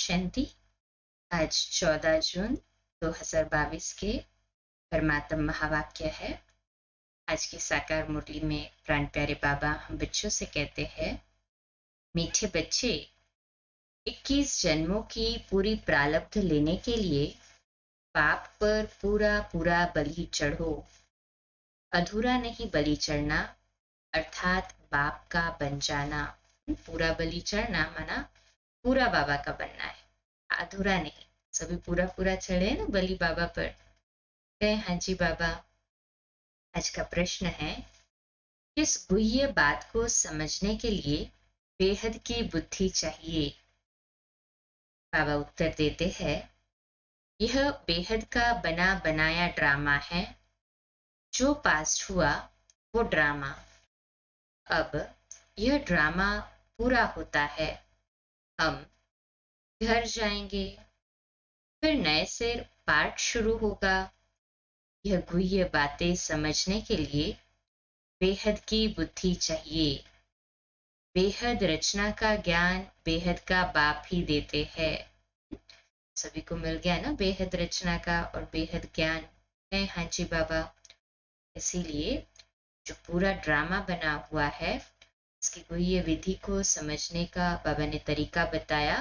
शांति। आज 14 जून 2022 के परमात्म महावाक्य है। आज की साकार मुरली में प्राण प्यारे बाबा हम बच्चों से कहते हैं, मीठे बच्चे, 21 जन्मों की पूरी प्रारब्ध लेने के लिए पाप पर पूरा पूरा बलि चढ़ो। अधूरा नहीं बलि चढ़ना, अर्थात बाप का बन जाना। पूरा बलि चढ़ना माना पूरा बाबा का बनना है, अधूरा नहीं। सभी पूरा पूरा चढ़े ना बलि बाबा पर। कहे हाँ जी बाबा। आज का प्रश्न है, किस गुह्य बात को समझने के लिए बेहद की बुद्धि चाहिए? बाबा उत्तर देते हैं, यह बेहद का बना बनाया ड्रामा है। जो पास्ट हुआ वो ड्रामा। अब यह ड्रामा पूरा होता है, हम घर जाएंगे, फिर नए से पाठ शुरू होगा। यह गुह्य बातें समझने के लिए बेहद की बुद्धि चाहिए। बेहद रचना का ज्ञान बेहद का बाप ही देते हैं। सभी को मिल गया ना बेहद रचना का और बेहद ज्ञान है। हाँ जी बाबा। इसीलिए जो पूरा ड्रामा बना हुआ है, इसकी गुह्य विधि को समझने का बाबा ने तरीका बताया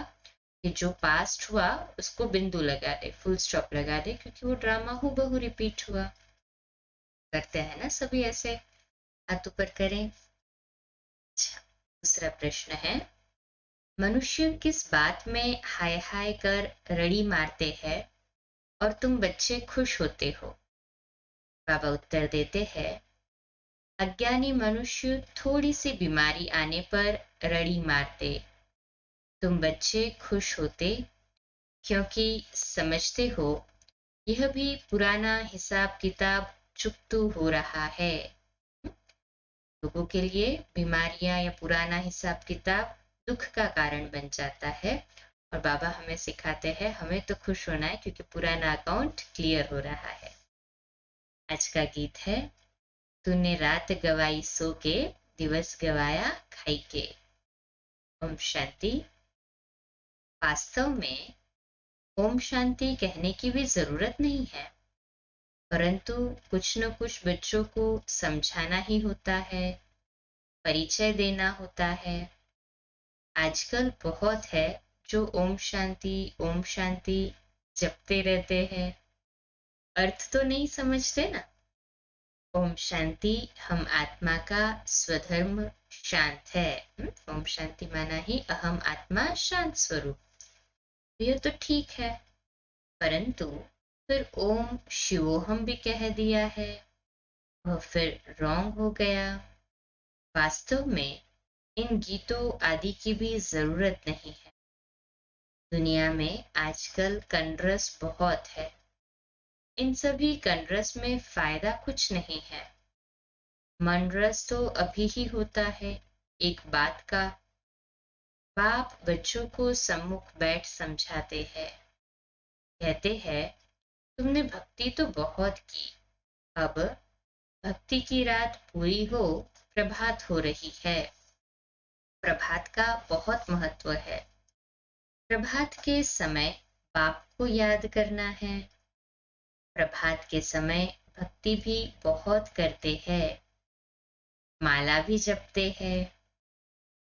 कि जो पास्ट हुआ उसको बिंदु लगा दे, फुल स्टॉप लगा दे, क्योंकि वो ड्रामा हूबहू रिपीट हुआ। करते हैं ना सभी ऐसे? हाथ ऊपर करें। अच्छा, दूसरा प्रश्न है, मनुष्य किस बात में हाय हाय कर रड़ी मारते हैं और तुम बच्चे खुश होते हो? बाबा उत्तर देते हैं, अज्ञानी मनुष्य थोड़ी सी बीमारी आने पर रड़ी मारते, तुम बच्चे खुश होते, क्योंकि समझते हो यह भी पुराना हिसाब किताब चुकतू हो रहा है। लोगों के लिए बीमारियां या पुराना हिसाब किताब दुख का कारण बन जाता है, और बाबा हमें सिखाते हैं हमें तो खुश होना है क्योंकि पुराना अकाउंट क्लियर हो रहा है। आज का गीत है, तूने रात गवाई सो के, दिवस गवाया खाई के। ओम शांति। वास्तव में ओम शांति कहने की भी जरूरत नहीं है, परंतु कुछ न कुछ बच्चों को समझाना ही होता है, परिचय देना होता है। आजकल बहुत है जो ओम शांति जपते रहते हैं, अर्थ तो नहीं समझते ना। ओम शांति हम आत्मा का स्वधर्म शांत है। ओम शांति माना ही अहम आत्मा शांत स्वरूप। यह तो ठीक है, परंतु फिर ओम शिवोहम भी कह दिया है, वह फिर रॉन्ग हो गया। वास्तव में इन गीतों आदि की भी जरूरत नहीं है। दुनिया में आजकल कंड्रस बहुत है, इन सभी कंड्रस में फायदा कुछ नहीं है। मनरस तो अभी ही होता है एक बात का। बाप बच्चों को सम्मुख बैठ समझाते हैं, कहते हैं तुमने भक्ति तो बहुत की, अब भक्ति की रात पूरी हो, प्रभात हो रही है। प्रभात का बहुत महत्व है। प्रभात के समय बाप को याद करना है। प्रभात के समय भक्ति भी बहुत करते हैं, माला भी जपते हैं।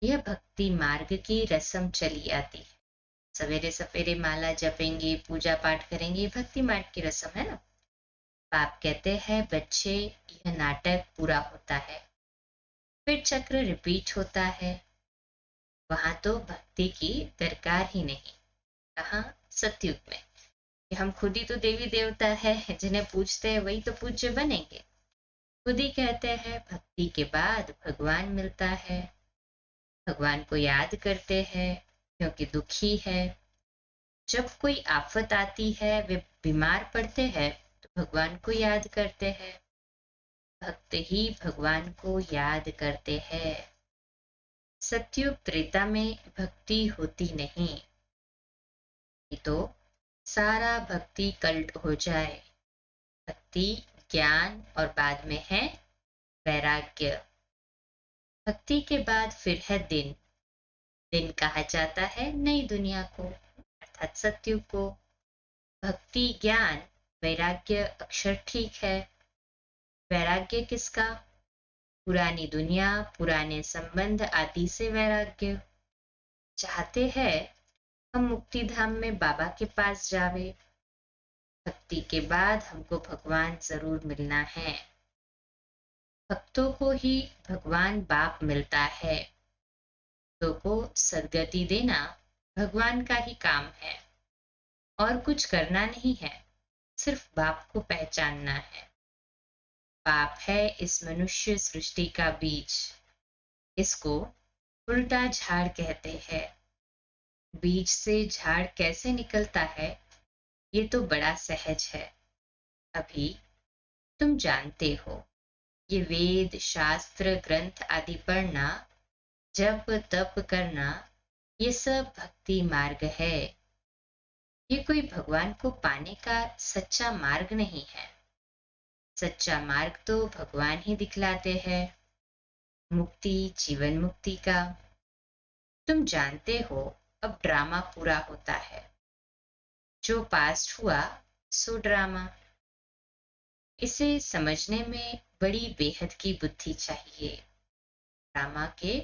यह भक्ति मार्ग की रस्म चली आती है। सवेरे सवेरे माला जपेंगे, पूजा पाठ करेंगे, भक्ति मार्ग की रस्म है ना। बाप कहते हैं बच्चे, यह नाटक पूरा होता है, फिर चक्र रिपीट होता है। वहां तो भक्ति की दरकार ही नहीं। कहाँ? सतयुग में। हम खुद ही तो देवी देवता है, जिन्हें पूजते हैं वही तो पूज्य बनेंगे। खुद ही कहते हैं भक्ति के बाद भगवान मिलता है। भगवान को याद करते हैं क्योंकि दुखी है। जब कोई आफत आती है, वे बीमार पड़ते हैं, तो भगवान को याद करते हैं। भक्त ही भगवान को याद करते हैं। सतयुग त्रेता में भक्ति होती नहीं, तो सारा भक्ति कल्ट हो जाए। भक्ति ज्ञान और बाद में है वैराग्य। भक्ति के बाद फिर है दिन। दिन कहा जाता है नई दुनिया को, अर्थात सत्युग को। भक्ति, ज्ञान, वैराग्य अक्षर ठीक है। वैराग्य किसका? पुरानी दुनिया, पुराने संबंध आदि से वैराग्य। चाहते हैं हम मुक्ति धाम में बाबा के पास जावे। भक्ति के बाद हमको भगवान जरूर मिलना है। भक्तों को ही भगवान बाप मिलता है। भक्तों को सद्गति देना भगवान का ही काम है और कुछ करना नहीं है, सिर्फ बाप को पहचानना है। बाप है इस मनुष्य सृष्टि का बीज। इसको उल्टा झाड़ कहते हैं। बीज से झाड़ कैसे निकलता है ये तो बड़ा सहज है। अभी तुम जानते हो, ये वेद शास्त्र ग्रंथ आदि पढ़ना, जप तप करना, ये सब भक्ति मार्ग है। ये कोई भगवान को पाने का सच्चा मार्ग नहीं है। सच्चा मार्ग तो भगवान ही दिखलाते हैं, मुक्ति, जीवन मुक्ति का। तुम जानते हो अब ड्रामा पूरा होता है। जो पास्ट हुआ सो ड्रामा। इसे समझने में बड़ी बेहद की बुद्धि चाहिए। ड्रामा के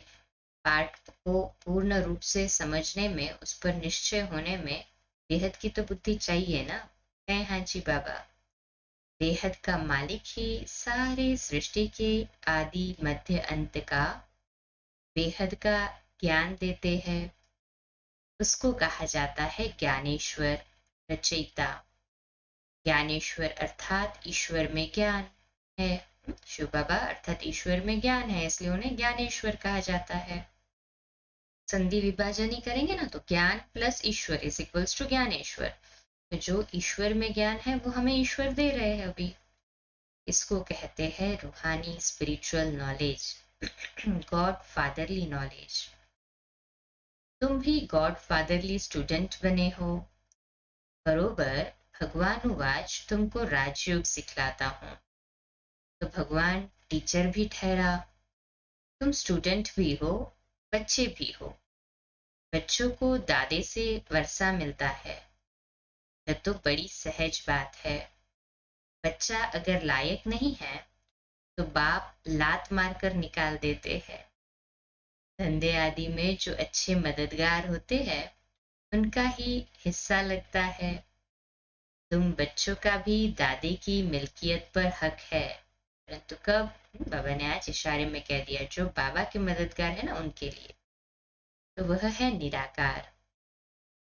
पार्ट को पूर्ण रूप से समझने में, उस पर निश्चय होने में बेहद की तो बुद्धि चाहिए ना। है हाँ जी बाबा। बेहद का मालिक ही सारे सृष्टि के आदि मध्य अंत का बेहद का ज्ञान देते हैं। उसको कहा जाता है ज्ञानेश्वर, रचयिता। ज्ञानेश्वर अर्थात ईश्वर में ज्ञान है। शिव बाबा अर्थात ईश्वर में ज्ञान है, इसलिए उन्हें ज्ञानेश्वर कहा जाता है। संधि विभाजन ही करेंगे ना तो ज्ञान प्लस ईश्वर इज इक्वल्स टू ज्ञानेश्वर। तो जो ईश्वर में ज्ञान है वो हमें ईश्वर दे रहे हैं अभी। इसको कहते हैं रूहानी spiritual knowledge, God fatherly knowledge. तुम भी गॉड फादरली स्टूडेंट बने हो। बरोबर भगवान उवाच तुमको राजयोग सिखलाता हूं। तो भगवान टीचर भी ठहरा। तुम स्टूडेंट भी हो, बच्चे भी हो। बच्चों को दादे से वर्षा मिलता है, यह तो बड़ी सहज बात है। बच्चा अगर लायक नहीं है तो बाप लात मारकर निकाल देते हैं। धंधे आदि में जो अच्छे मददगार होते हैं उनका ही हिस्सा लगता है। तुम बच्चों का भी दादी की मिल्कियत पर हक है, परंतु कब? बाबा ने आज इशारे में कह दिया, जो बाबा के मददगार है ना उनके लिए। तो वह है निराकार।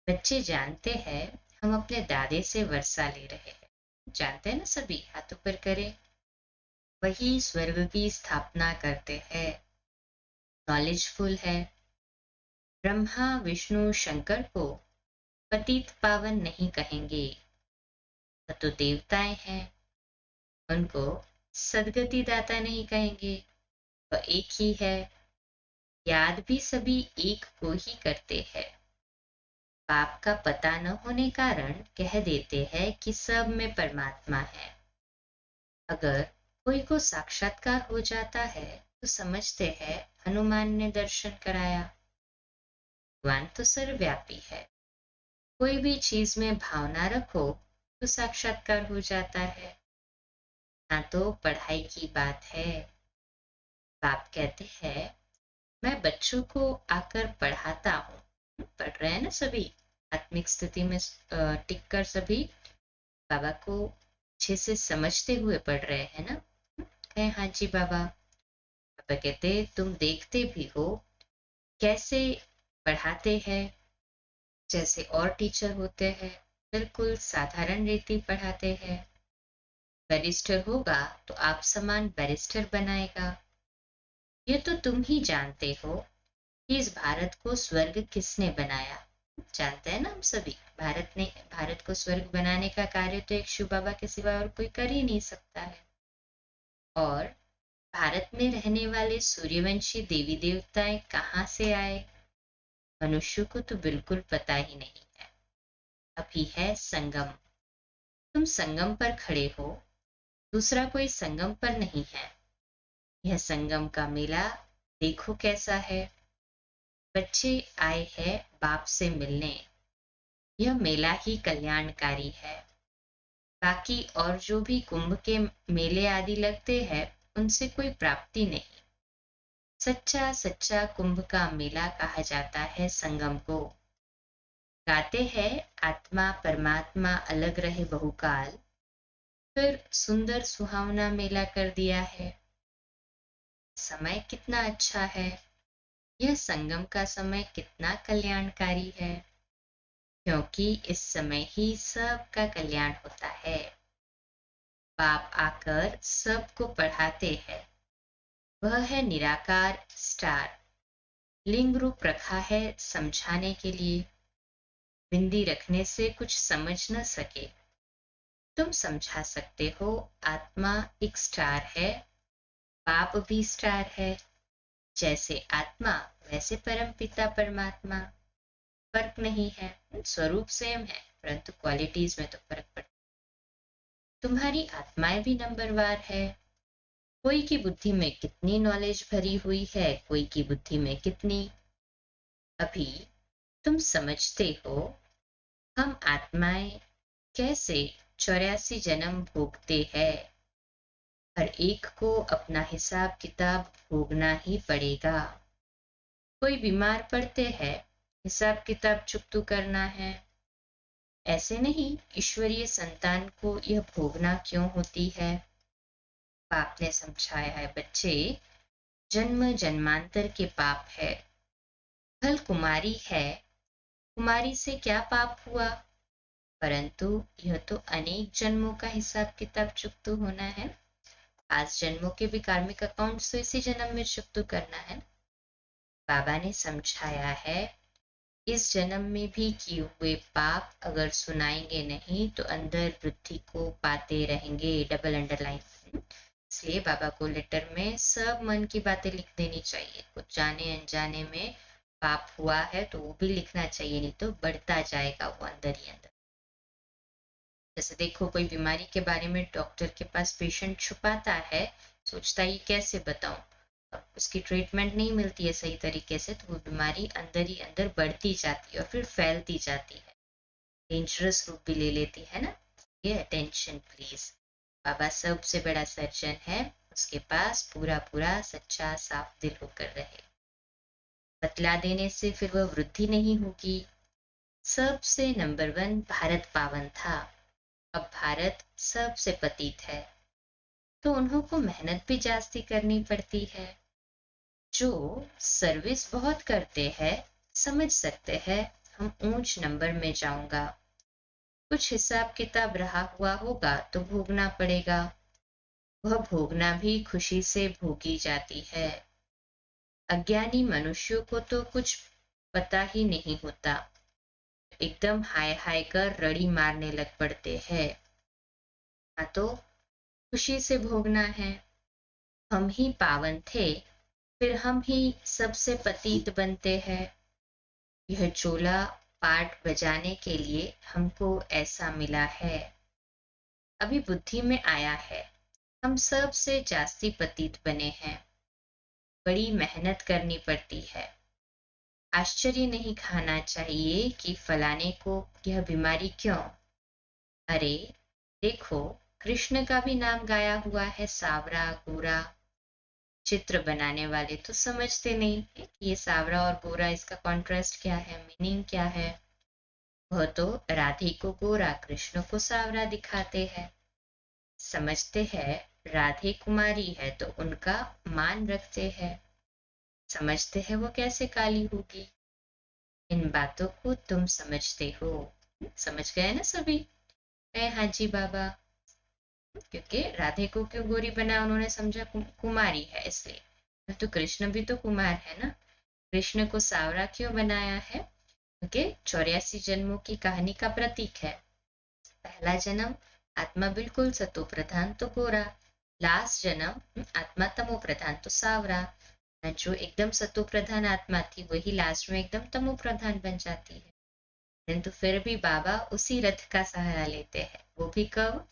बच्चे जानते हैं हम अपने दादे से वर्षा ले रहे हैं। जानते हैं ना सभी, हाथ ऊपर करें। वही स्वर्ग की स्थापना करते हैं, नॉलेजफुल है। ब्रह्मा विष्णु शंकर को पतित पावन नहीं कहेंगे, वह तो देवताएं हैं। उनको सदगति दाता नहीं कहेंगे, वह एक ही है। याद भी सभी एक को ही करते हैं। बाप का पता न होने कारण कह देते हैं कि सब में परमात्मा है। अगर कोई को साक्षात्कार हो जाता है तो समझते हैं हनुमान ने दर्शन कराया। भगवान तो सर्वव्यापी है। कोई भी चीज में भावना रखो तो साक्षात्कार हो जाता है। ना तो पढ़ाई की बात है। बाप कहते हैं मैं बच्चों को आकर पढ़ाता हूँ। पढ़ रहे हैं ना सभी, आत्मिक स्थिति में टिक कर सभी बाबा को अच्छे से समझते हुए पढ़ रहे हैं ना। कहे हाँ जी बाबा। पापा कहते तुम देखते भी हो कैसे पढ़ाते हैं, जैसे और टीचर होते हैं बिल्कुल साधारण रीति पढ़ाते हैं। बैरिस्टर होगा तो आप समान बैरिस्टर बनाएगा। ये तो तुम ही जानते हो कि इस भारत को स्वर्ग किसने बनाया। जानते हैं ना हम सभी, भारत को स्वर्ग बनाने का कार्य तो एक शिव बाबा के सिवा और कोई कर ही नहीं सकता है। और भारत में रहने वाले सूर्यवंशी देवी देवताएं कहाँ से आए, मनुष्य को तो बिल्कुल पता ही नहीं है। अभी है संगम। तुम संगम पर खड़े हो, दूसरा कोई संगम पर नहीं है। यह संगम का मेला देखो कैसा है। बच्चे आए हैं बाप से मिलने। यह मेला ही कल्याणकारी है। बाकी और जो भी कुंभ के मेले आदि लगते हैं उनसे कोई प्राप्ति नहीं। सच्चा सच्चा कुंभ का मेला कहा जाता है संगम को। गाते हैं आत्मा परमात्मा अलग रहे बहुकाल, फिर सुंदर सुहावना मेला कर दिया है। समय कितना अच्छा है, यह संगम का समय कितना कल्याणकारी है, क्योंकि इस समय ही सबका कल्याण होता है। बाप आकर सबको पढ़ाते हैं। वह है निराकार स्टार, लिंग रूप रखा है समझाने के लिए। बिंदी रखने से कुछ समझ न सके, तुम समझा सकते हो। आत्मा एक स्टार है, बाप भी स्टार है। जैसे आत्मा वैसे परम पिता परमात्मा। फर्क नहीं है, स्वरूप सेम है, परंतु क्वालिटीज में तो फर्क पड़ता है। तुम्हारी आत्माएं भी नंबरवार है। कोई की बुद्धि में कितनी नॉलेज भरी हुई है, कोई की बुद्धि में कितनी। अभी तुम समझते हो हम आत्माएं कैसे 84 जन्म भोगते हैं। हर एक को अपना हिसाब किताब भोगना ही पड़ेगा। कोई बीमार पड़ते हैं, हिसाब किताब चुकतू करना है। ऐसे नहीं, ईश्वरीय संतान को यह भोगना क्यों होती है। पाप ने समझाया है बच्चे, जन्म जन्मांतर के पाप है। फल कुमारी है, कुमारी से क्या पाप हुआ, परंतु यह तो अनेक जन्मों का हिसाब किताब चुकतू होना है। आज जन्मों के भी कार्मिक अकाउंट तो इसी जन्म में चुकतू करना है। बाबा ने समझाया है, इस जन्म में भी किए हुए पाप अगर सुनाएंगे नहीं तो अंदर वृद्धि को पाते रहेंगे। Double underline. इसलिए बाबा को लेटर में सब मन की बातें लिख देनी चाहिए। कुछ जाने अनजाने में पाप हुआ है तो वो भी लिखना चाहिए, नहीं तो बढ़ता जाएगा वो अंदर ही अंदर। जैसे देखो, कोई बीमारी के बारे में डॉक्टर के पास पेशेंट छुपाता है, सोचता है ये कैसे बताऊं, अब उसकी ट्रीटमेंट नहीं मिलती है सही तरीके से, तो वो बीमारी अंदर ही अंदर बढ़ती जाती है और फिर फैलती जाती है, डेंजरस रूप भी ले लेती है ना। ये अटेंशन प्लीज। बाबा सबसे बड़ा सर्जन है, उसके पास पूरा पूरा सच्चा साफ दिल होकर रहे। बतला देने से फिर वह वृद्धि नहीं होगी। सबसे नंबर 1 भारत पावन था, अब भारत सबसे पतित है, तो उन्हों को मेहनत भी जास्ती करनी पड़ती है। जो सर्विस बहुत करते हैं समझ सकते हैं हम ऊंच नंबर में जाऊंगा। कुछ हिसाब किताब रहा हुआ होगा तो भोगना पड़ेगा। वह भोगना भी खुशी से भोगी जाती है। अज्ञानी मनुष्यों को तो कुछ पता ही नहीं होता, एकदम हाय हाय कर रड़ी मारने लग पड़ते हैं। हाँ, तो खुशी से भोगना है। हम ही पावन थे, फिर हम ही सबसे पतित बनते हैं। यह चोला पाठ बजाने के लिए हमको ऐसा मिला है। अभी बुद्धि में आया है, हम सबसे जास्ती पतित बने हैं। बड़ी मेहनत करनी पड़ती है। आश्चर्य नहीं खाना चाहिए कि फलाने को यह बीमारी क्यों। अरे देखो, कृष्ण का भी नाम गाया हुआ है, सावरा गोरा। चित्र बनाने वाले तो समझते नहीं कि ये सावरा और गोरा, इसका कॉन्ट्रास्ट क्या है, मीनिंग क्या है। वह तो राधे को गोरा कृष्ण को सावरा दिखाते हैं। समझते हैं राधे कुमारी है तो उनका मान रखते हैं, समझते हैं वो कैसे काली होगी। इन बातों को तुम समझते हो। समझ गए ना सभी। हाँ जी बाबा। क्योंकि राधे को क्यों गोरी बनाया, उन्होंने समझा कुमारी है इसलिए। तो कृष्ण भी तो कुमार है ना। कृष्ण को सावरा क्यों बनाया है, क्योंकि 84 जन्मों की कहानी का प्रतीक है। पहला जन्म आत्मा बिल्कुल सतो प्रधान तो गोरा, लास्ट जन्म आत्मा तमो प्रधान तो सावरा। जो एकदम सतो प्रधान आत्मा थी वही लास्ट में एकदम तमो प्रधान बन जाती है। परंतु फिर भी बाबा उसी रथ का सहारा लेते हैं। वो भी कब,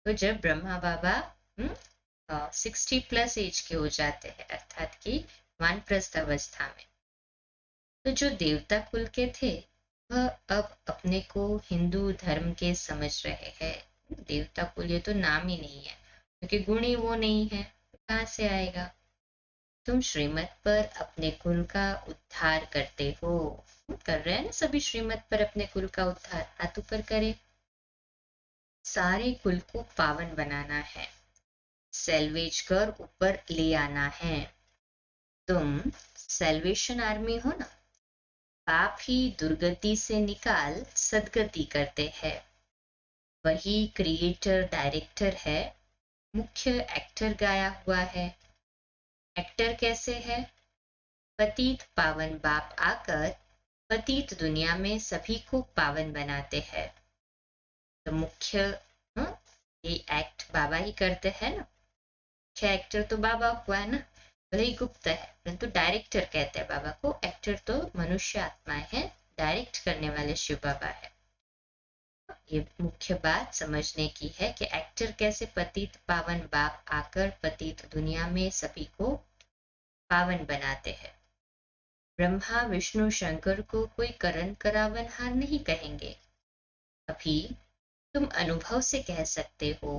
तो जब ब्रह्मा बाबा 60+ एज के हो जाते हैं, अर्थात कि वानप्रस्थ अवस्था में। तो जो देवता कुल के थे वह अब अपने को हिंदू धर्म के समझ रहे हैं। देवता कुल ये तो नाम ही नहीं है, क्योंकि गुण ही वो नहीं है, कहाँ से आएगा। तुम श्रीमत पर अपने कुल का उद्धार करते हो। कर रहे हैं ना सभी श्रीमत पर अपने कुल का उद्धार, हाथ ऊपर करे। सारे कुल को पावन बनाना है, सेल्वेज कर ऊपर ले आना है। तुम सेल्वेशन आर्मी हो ना। पाप ही दुर्गति से निकाल सदगति करते हैं। वही क्रिएटर डायरेक्टर है, मुख्य एक्टर गाया हुआ है। एक्टर कैसे है? पतित पावन बाप आकर पतित दुनिया में सभी को पावन बनाते हैं। तो मुख्य हाँ, ये एक्ट बाबा ही करते हैं ना। मुख्य एक्टर तो बाबा हुआ है ना, भले ही गुप्त है, परंतु डायरेक्टर कहते हैं बाबा को। एक्टर तो मनुष्य आत्माएं हैं, डायरेक्ट करने वाले शिव बाबा है। ये मुख्य बात समझने की है कि एक्टर कैसे पतित पावन बाप आकर पतित दुनिया में सभी को पावन बनाते हैं। ब्रह्मा विष्णु शंकर को कोई करण करावनहार नहीं कहेंगे। अभी तुम अनुभव से कह सकते हो,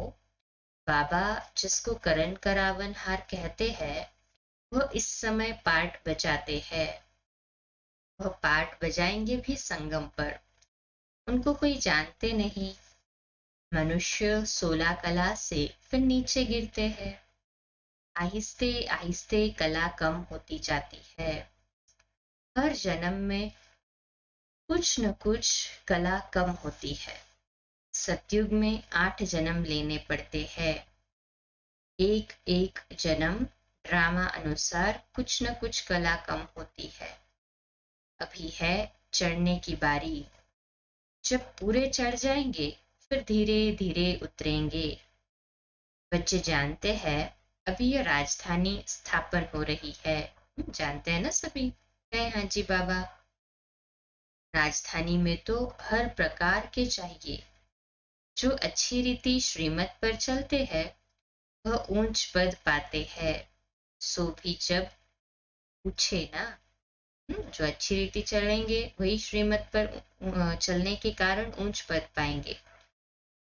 बाबा जिसको करण करावनहार कहते हैं वह इस समय पाठ बजाते हैं। वह पाठ बजाएंगे भी संगम पर, उनको कोई जानते नहीं। मनुष्य 16 कला से फिर नीचे गिरते हैं। आहिस्ते आहिस्ते कला कम होती जाती है। हर जन्म में कुछ न कुछ कला कम होती है। सतयुग में 8 जन्म लेने पड़ते हैं। एक एक जन्म ड्रामा अनुसार कुछ न कुछ कला कम होती है। अभी है चढ़ने की बारी। जब पूरे चढ़ जाएंगे फिर धीरे धीरे उतरेंगे। बच्चे जानते हैं अभी यह राजधानी स्थापन हो रही है। जानते हैं ना सभी? है हाँ जी बाबा। राजधानी में तो हर प्रकार के चाहिए। जो अच्छी रीति श्रीमत पर चलते हैं वह ऊंच पद पाते हैं। सो भी जब पूछे ना, जो अच्छी रीति चलेंगे वही श्रीमत पर चलने के कारण ऊंच पद पाएंगे।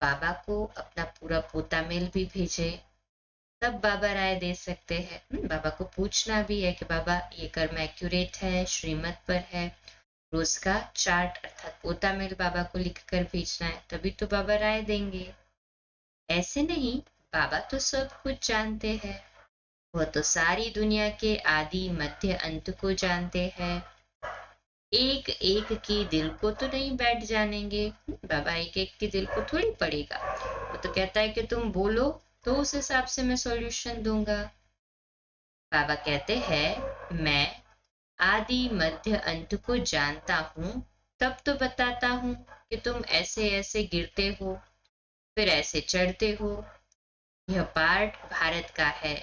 बाबा को अपना पूरा पोता मेल भी भेजे, तब बाबा राय दे सकते हैं। बाबा को पूछना भी है कि बाबा ये कर्म एक्यूरेट है, श्रीमत पर है। रोज का चार्ट अर्थात पोता मेल बाबा को लिख कर भेजना है, तभी तो बाबा राय देंगे। ऐसे नहीं, बाबा तो सब कुछ जानते हैं। वह तो सारी दुनिया के आदि मध्य अंत को जानते हैं। एक एक के दिल को तो नहीं बैठ जानेंगे। बाबा एक एक के दिल को थोड़ी पड़ेगा। वो तो कहता है कि तुम बोलो तो उस हिसाब से मैं सॉल्यूशन दूंगा। बाबा कहते हैं मैं आदि मध्य अंत को जानता हूँ, तब तो बताता हूँ कि तुम ऐसे ऐसे गिरते हो फिर ऐसे चढ़ते हो। यह पार्ट भारत का है।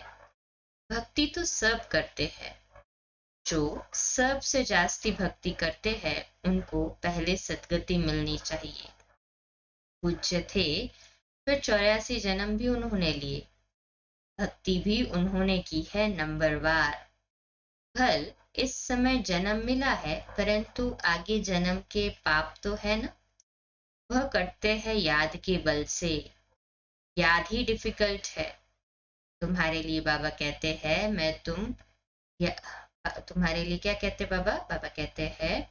भक्ति तो सब करते हैं। जो सबसे जास्ती भक्ति करते हैं उनको पहले सदगति मिलनी चाहिए। पूज्य थे फिर 84 जन्म भी उन्होंने लिए। भक्ति भी उन्होंने की है नंबरवार। भल इस समय जन्म मिला है, परंतु आगे जन्म के पाप तो है ना, वह करते हैं याद के बल से। याद ही डिफिकल्ट है। तुम्हारे लिए बाबा कहते हैं मैं तुम या, तुम्हारे लिए क्या कहते बाबा? बाबा कहते हैं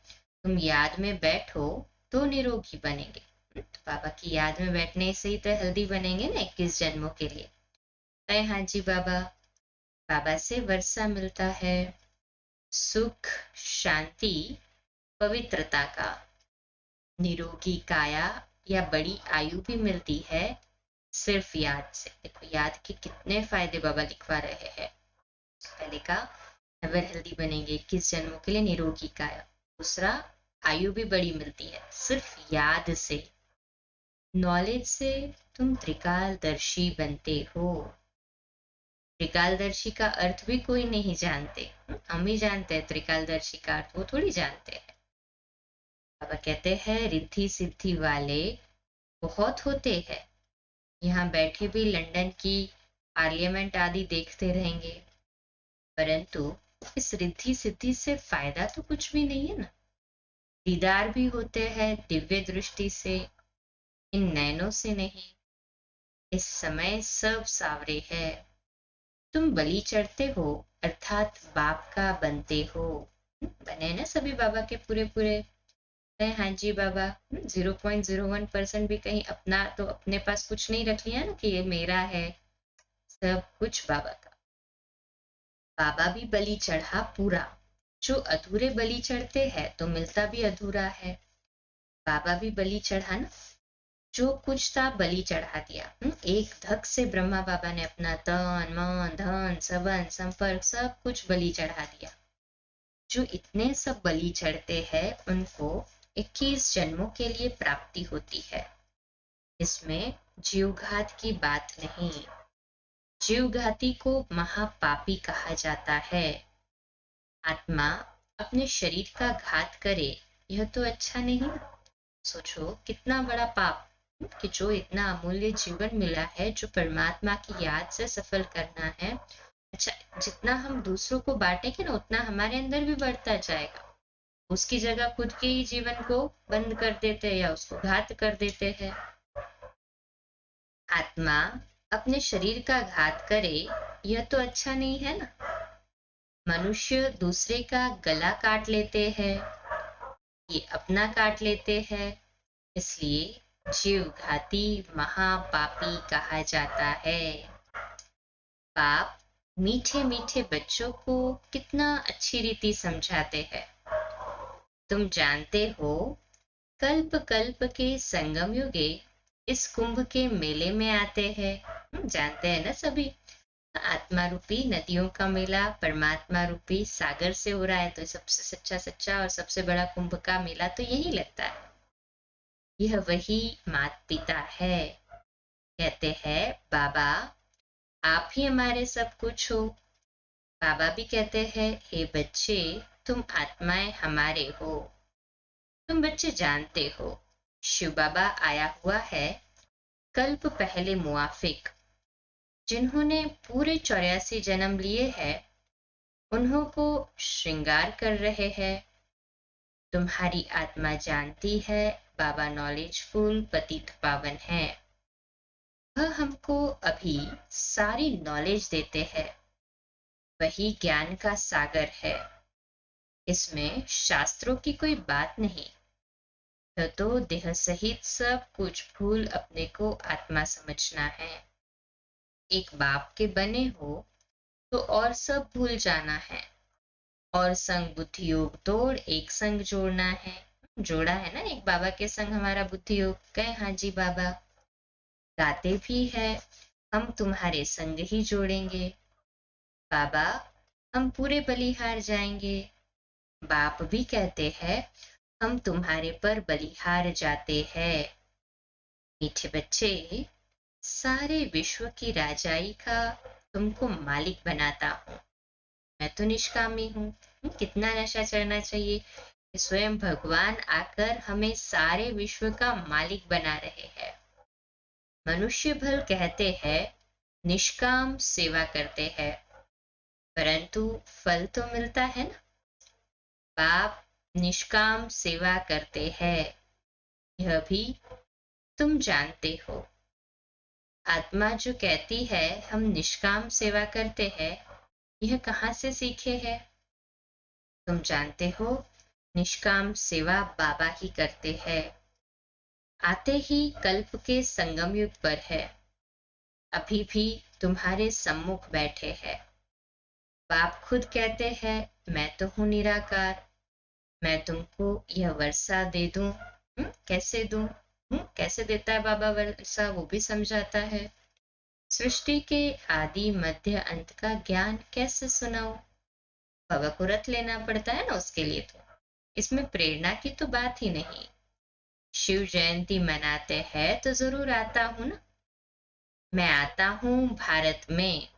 तुम याद में बैठो तो निरोगी बनेंगे। तो बाबा की याद में बैठने से ही तो हेल्दी बनेंगे ना 21 जन्मों के लिए। अरे हाँ जी बाबा। बाबा से वर्षा मिलता है, सुख, शांति, पवित्रता का। निरोगी काया या बड़ी आयु भी मिलती है सिर्फ याद से। देखो याद के कितने फायदे बाबा लिखवा रहे हैं। पहले का एवर हेल्दी बनेंगे 21 जन्मों के लिए, निरोगी काया। दूसरा, आयु भी बड़ी मिलती है सिर्फ याद से। नॉलेज से तुम त्रिकालदर्शी बनते हो। त्रिकालदर्शी का अर्थ भी कोई नहीं जानते, हम ही जानते हैं त्रिकालदर्शी का अर्थ, वो थोड़ी जानते हैं। बाबा कहते हैं रिद्धि सिद्धि वाले बहुत होते हैं। यहाँ बैठे भी लंदन की पार्लियामेंट आदि देखते रहेंगे, परंतु इस रिद्धि सिद्धि से फायदा तो कुछ भी नहीं है ना। दीदार भी होते हैं दिव्य दृष्टि से, इन नैनों से नहीं। इस समय सब सावरे है। तुम बलि चढ़ते हो अर्थात बाप का बनते हो। बने ना सभी बाबा के पूरे पूरे। हाँ जी बाबा, 0.01% भी कहीं अपना तो अपने पास कुछ नहीं रख लिया ना कि ये मेरा है, सब कुछ बाबा का। बाबा भी बलि चढ़ा पूरा। जो अधूरे बलि चढ़ते हैं तो मिलता भी अधूरा है। बाबा भी बलि चढ़ा ना, जो कुछ था बलि चढ़ा दिया। एक धक से ब्रह्मा बाबा ने अपना तन मन धन सबन संपर्क सब कुछ बलि चढ़ा दिया। जो इतने सब बलि चढ़ते हैं उनको 21 जन्मों के लिए प्राप्ति होती है। इसमें जीवघात की बात नहीं। जीवघाती को महापापी कहा जाता है। आत्मा अपने शरीर का घात करे यह तो अच्छा नहीं। सोचो कितना बड़ा पाप कि जो इतना अमूल्य जीवन मिला है, जो परमात्मा की याद से सफल करना है। अच्छा, जितना हम दूसरों को बांटेंगे ना उतना हमारे अंदर भी बढ़ता जाएगा। उसकी जगह खुद के ही जीवन को बंद कर देते हैं या उसको घात कर देते हैं। आत्मा अपने शरीर का घात करे यह तो अच्छा नहीं है ना। मनुष्य दूसरे का गला काट लेते हैं, ये अपना काट लेते हैं, इसलिए जीवघाती महापापी कहा जाता है। बाप मीठे मीठे बच्चों को कितना अच्छी रीति समझाते हैं। तुम जानते हो कल्प कल्प के संगम युगे इस कुंभ के मेले में आते हैं। जानते हैं ना सभी। आत्मा रूपी नदियों का मेला परमात्मा रूपी सागर से हो रहा है, तो सबसे सच्चा सच्चा और सबसे बड़ा कुंभ का मेला तो यही लगता है। यह वही माता पिता है। कहते हैं बाबा आप ही हमारे सब कुछ हो। बाबा भी कहते हैं हे बच्चे तुम आत्माएं हमारे हो। तुम बच्चे जानते हो शिव बाबा आया हुआ है कल्प पहले मुआफिक। जिन्होंने पूरे 84 जन्म लिए हैं उन्हों को श्रृंगार कर रहे हैं। तुम्हारी आत्मा जानती है बाबा नॉलेजफुल पतित पावन है। वह हमको अभी सारी नॉलेज देते हैं। वही ज्ञान का सागर है। इसमें शास्त्रों की कोई बात नहीं। तो देह सहित सब कुछ भूल अपने को आत्मा समझना है। एक बाप के बने हो तो और सब भूल जाना है। और संग बुद्धि योग तोड़ एक संग जोड़ना है। जोड़ा है ना एक बाबा के संग हमारा बुद्धि योग। कहे हाँ जी बाबा। गाते भी है हम तुम्हारे संग ही जोड़ेंगे। बाबा हम पूरे बलिहार जाएंगे। बाप भी कहते हैं हम तुम्हारे पर बलिहार जाते हैं। मीठे बच्चे सारे विश्व की राजाई का तुमको मालिक बनाता हूँ। मैं तो निष्कामी हूँ। कितना नशा चढ़ना चाहिए कि स्वयं भगवान आकर हमें सारे विश्व का मालिक बना रहे हैं। मनुष्य भल कहते हैं निष्काम सेवा करते हैं, परंतु फल तो मिलता है ना। बाप निष्काम सेवा करते हैं, यह भी तुम जानते हो। आत्मा जो कहती है हम निष्काम सेवा करते हैं, यह कहाँ से सीखे है? तुम जानते हो निष्काम सेवा बाबा ही करते हैं। आते ही कल्प के संगम युग पर है। अभी भी तुम्हारे सम्मुख बैठे हैं। बाप खुद कहते हैं मैं तो हूं निराकार। मैं तुमको यह वर्षा दे दूं। कैसे दूं? कैसे देता है बाबा वर्षा वो भी समझाता है। सृष्टि के आदि मध्य अंत का ज्ञान कैसे सुनाऊं? बाबा को रट लेना पड़ता है ना उसके लिए। तो इसमें प्रेरणा की तो बात ही नहीं। शिव जयंती मनाते हैं तो जरूर आता हूं ना। मैं आता हूं भारत में।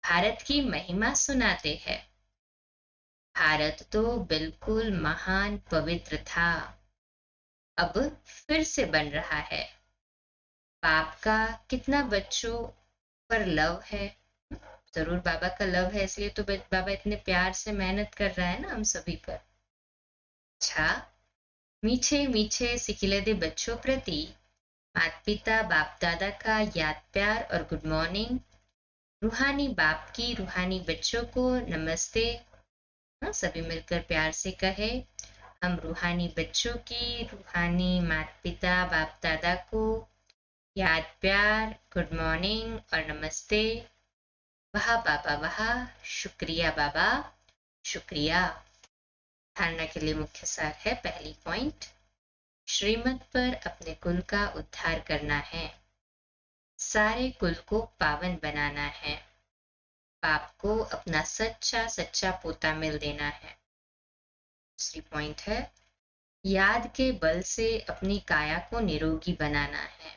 भारत की महिमा सुनाते हैं। भारत तो बिल्कुल महान पवित्र था, अब फिर से बन रहा है। बाप का कितना बच्चों पर लव है। जरूर बाबा का लव है, इसलिए तो बाबा इतने प्यार से मेहनत कर रहा है ना हम सभी पर। अच्छा, मीठे मीठे सिकिलदे बच्चों प्रति माता पिता बाप दादा का याद प्यार और गुड मॉर्निंग। रूहानी बाप की रूहानी बच्चों को नमस्ते। हाँ, सभी मिलकर प्यार से कहे। हम रूहानी बच्चों की रूहानी माता पिता बाप दादा को याद प्यार गुड मॉर्निंग और नमस्ते। वाह बाबा वाह, शुक्रिया बाबा, शुक्रिया। धारणा के लिए मुख्य सार है, पहली पॉइंट, श्रीमत पर अपने कुल का उद्धार करना है, सारे कुल को पावन बनाना है, पाप को अपना सच्चा सच्चा पोता मिल देना है। दूसरी पॉइंट है, याद के बल से अपनी काया को निरोगी बनाना है,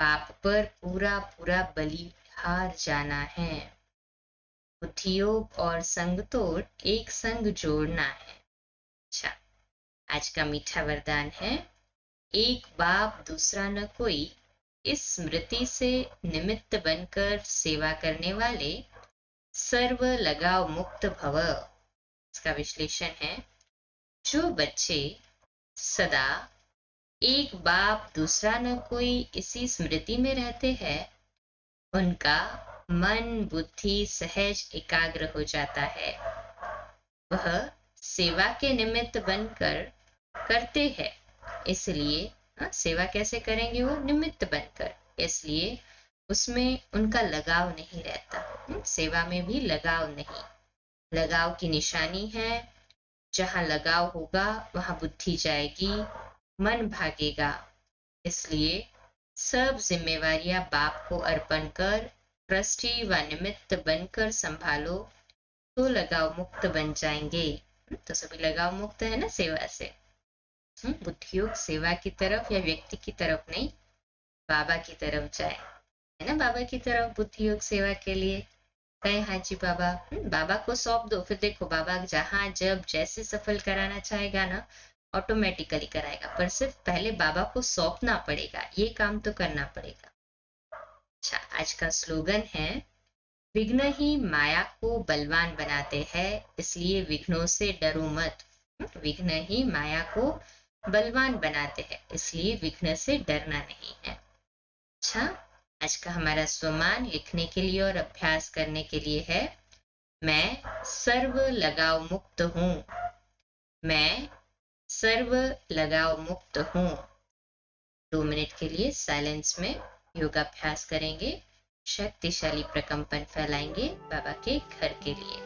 पाप पर पूरा पूरा बलिहार जाना है, बुद्धियोग और संगतोड़ एक संग जोड़ना है। अच्छा, आज का मीठा वरदान है, एक बाप दूसरा न कोई, इस स्मृति से निमित्त बनकर सेवा करने वाले सर्व लगाव मुक्त भव। इसका विश्लेषण है, जो बच्चे सदा एक बाप दूसरा न कोई इसी स्मृति में रहते हैं, उनका मन बुद्धि सहज एकाग्र हो जाता है। वह सेवा के निमित्त बनकर करते हैं, इसलिए सेवा कैसे करेंगे, वो निमित्त बनकर, इसलिए उसमें उनका लगाव नहीं रहता। सेवा में भी लगाव नहीं, लगाव की निशानी है, जहां लगाव होगा वहां बुद्धि जाएगी, मन भागेगा। इसलिए सब जिम्मेवारियां बाप को अर्पण कर ट्रस्टी व निमित्त बनकर संभालो, तो लगाव मुक्त बन जाएंगे। तो सभी लगाव मुक्त है ना सेवा से। बुद्धियोग सेवा की तरफ या व्यक्ति की तरफ नहीं, बाबा की तरफ जाए, है ना, बाबा की तरफ बुद्धियोग सेवा के लिए कहे, हाँ जी बाबा। बाबा को सौंप दो, फिर देखो बाबा जहां जब जैसे सफल कराना चाहेगा ना, ऑटोमेटिकली कराएगा, पर सिर्फ पहले बाबा को सौंपना पड़ेगा, ये काम तो करना पड़ेगा। अच्छा, आज का स्लोगन है, विघ्न ही माया को बलवान बनाते हैं, इसलिए विघ्नों से डरो मत। विघ्न ही माया को बलवान बनाते हैं, इसलिए विघ्न से डरना नहीं है। अच्छा, आज का हमारा स्वमान लिखने के लिए और अभ्यास करने के लिए है, मैं सर्व लगाव मुक्त हूं, मैं सर्व लगाव मुक्त हूं। 2 मिनट के लिए साइलेंस में योगाभ्यास करेंगे, शक्तिशाली प्रकंपन फैलाएंगे बाबा के घर के लिए।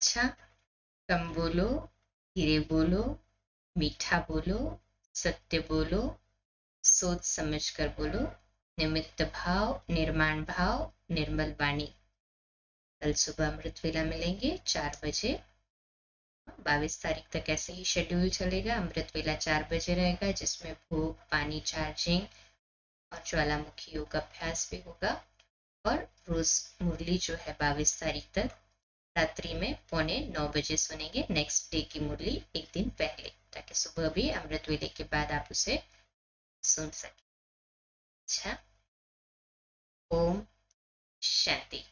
अच्छा, कम बोलो, धीरे बोलो, मीठा बोलो, सत्य बोलो, सोच समझ कर बोलो, निमित्त भाव, निर्माण भाव, निर्मल वाणी। कल सुबह अमृत वेला मिलेंगे 4 बजे। 22 तारीख तक ऐसे ही शेड्यूल चलेगा। अमृत वेला 4 बजे रहेगा, जिसमें भोग, पानी चार्जिंग और ज्वालामुखी योग अभ्यास भी होगा। और रोज मुरली जो है 22 तारीख तक रात्रि में 8:45 सुनेंगे। नेक्स्ट डे की मुरली एक दिन पहले, ताकि सुबह भी अमृत वेले के बाद आप उसे सुन सकें। अच्छा, ओम शांति।